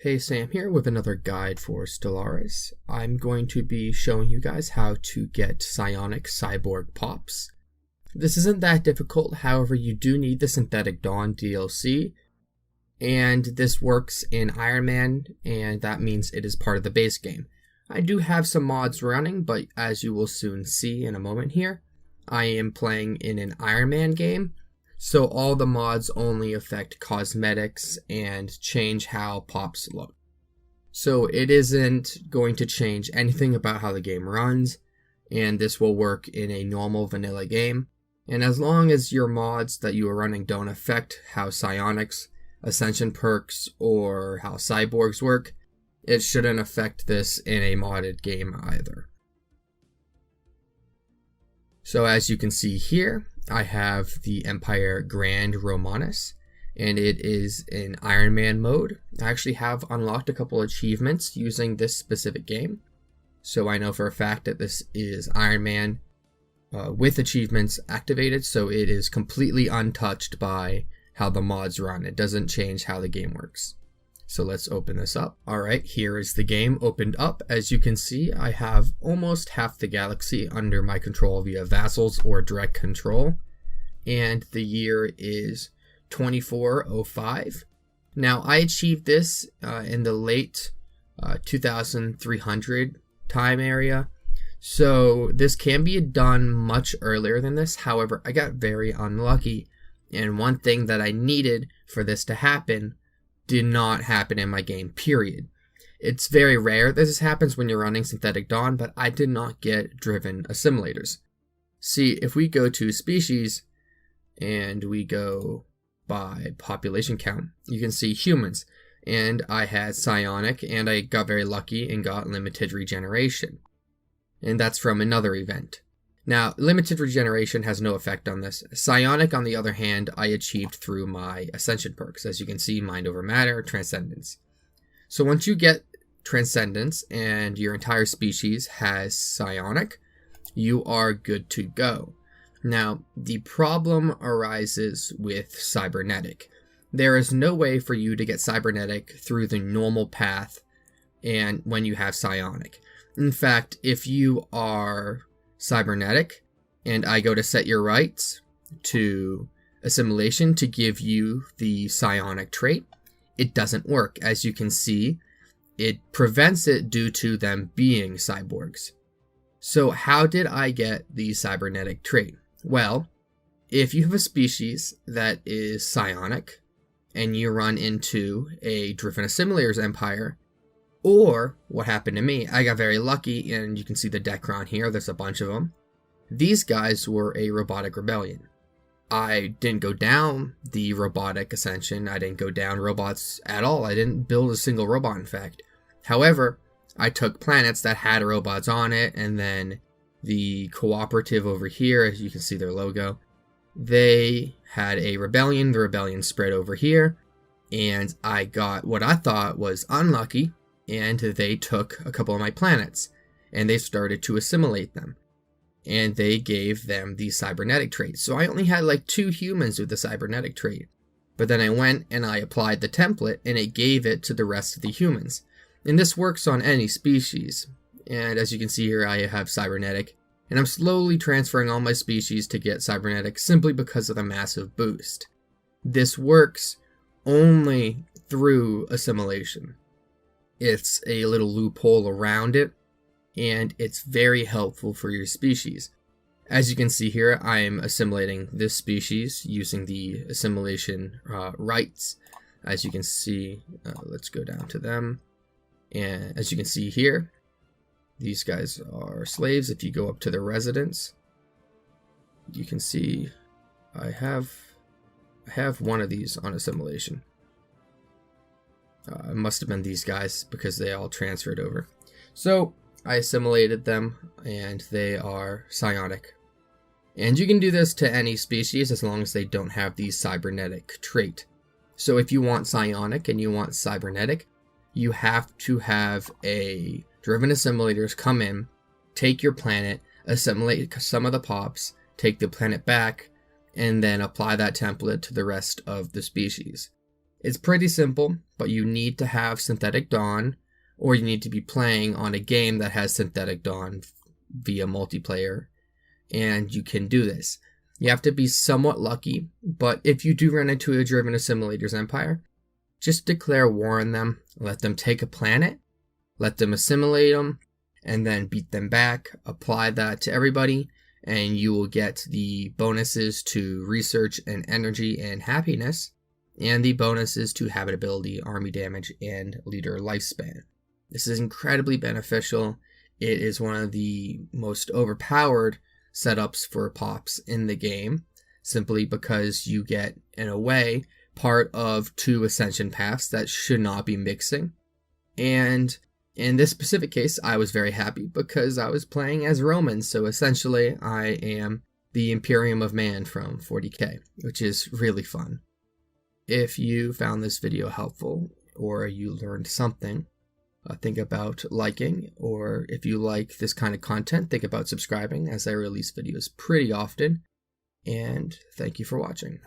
Hey, Sam here with another guide for Stellaris. I'm going to be showing you guys how to get Psionic Cyborg pops. This isn't that difficult, however you do need the Synthetic Dawn DLC, and this works in Iron Man, and that means it is part of the base game. I do have some mods running, but as you will soon see in a moment here, I am playing in an Iron Man game. So all the mods only affect cosmetics and change how pops look. So it isn't going to change anything about how the game runs, and this will work in a normal vanilla game. And as long as your mods that you are running don't affect how psionics, Ascension perks, or how cyborgs work, it shouldn't affect this in a modded game either. So as you can see here, I have the Empire Grand Romanus, and it is in Iron Man mode. I actually have unlocked a couple achievements using this specific game, so I know for a fact that this is Iron Man with achievements activated, so it is completely untouched by how the mods run. It doesn't change how the game works. So let's open this up. Alright, here is the game opened up. As you can see, I have almost half the galaxy under my control via vassals or direct control. And the year is 2405. Now, I achieved this in the late 2300 time area. So this can be done much earlier than this. However, I got very unlucky. And one thing that I needed for this to happen did not happen in my game, period. It's very rare that this happens when you're running Synthetic Dawn, but I did not get driven assimilators. See, if we go to species and we go by population count, you can see humans, and I had psionic, and I got very lucky and got limited regeneration. And that's from another event. Now, limited regeneration has no effect on this. Psionic, on the other hand, I achieved through my Ascension perks. As you can see, Mind Over Matter, Transcendence. So once you get Transcendence and your entire species has Psionic, you are good to go. Now, the problem arises with Cybernetic. There is no way for you to get Cybernetic through the normal path and when you have Psionic. In fact, if you are Cybernetic, and I go to set your rights to assimilation to give you the psionic trait, it doesn't work. As you can see, it prevents it due to them being cyborgs. So how did I get the cybernetic trait? Well, if you have a species that is psionic, and you run into a Driven Assimilators Empire, or what happened to me, I got very lucky, and you can see the Decron here, there's a bunch of them. These guys were a robotic rebellion. I didn't go down the robotic ascension, I didn't go down robots at all, I didn't build a single robot in fact. However, I took planets that had robots on it, and then the cooperative over here, as you can see their logo, they had a rebellion, the rebellion spread over here, and I got what I thought was unlucky, and they took a couple of my planets, and they started to assimilate them. And they gave them the cybernetic trait. So I only had like 2 humans with the cybernetic trait. But then I went and I applied the template, and it gave it to the rest of the humans. And this works on any species. And as you can see here, I have cybernetic. And I'm slowly transferring all my species to get cybernetic simply because of the massive boost. This works only through assimilation. It's a little loophole around it, and it's very helpful for your species. As you can see here, I am assimilating this species using the assimilation rights. As you can see, let's go down to them. And as you can see here, these guys are slaves. If you go up to their residence, you can see I have one of these on assimilation. It must have been these guys because they all transferred over. So I assimilated them, and they are psionic. And you can do this to any species as long as they don't have the cybernetic trait. So if you want psionic and you want cybernetic, you have to have a Driven Assimilators come in, take your planet, assimilate some of the pops, take the planet back, and then apply that template to the rest of the species. It's pretty simple, but you need to have Synthetic Dawn, or you need to be playing on a game that has Synthetic Dawn via multiplayer, and you can do this. You have to be somewhat lucky, but if you do run into a Driven Assimilators Empire, just declare war on them, let them take a planet, let them assimilate them, and then beat them back, apply that to everybody, and you will get the bonuses to research and energy and happiness, and the bonuses to habitability, army damage, and leader lifespan. This is incredibly beneficial. It is one of the most overpowered setups for pops in the game, simply because you get, in a way, part of 2 Ascension paths that should not be mixing. And in this specific case, I was very happy because I was playing as Roman, so essentially I am the Imperium of Man from 40k, which is really fun. If you found this video helpful, or you learned something, think about liking, or if you like this kind of content, think about subscribing, as I release videos pretty often. And thank you for watching.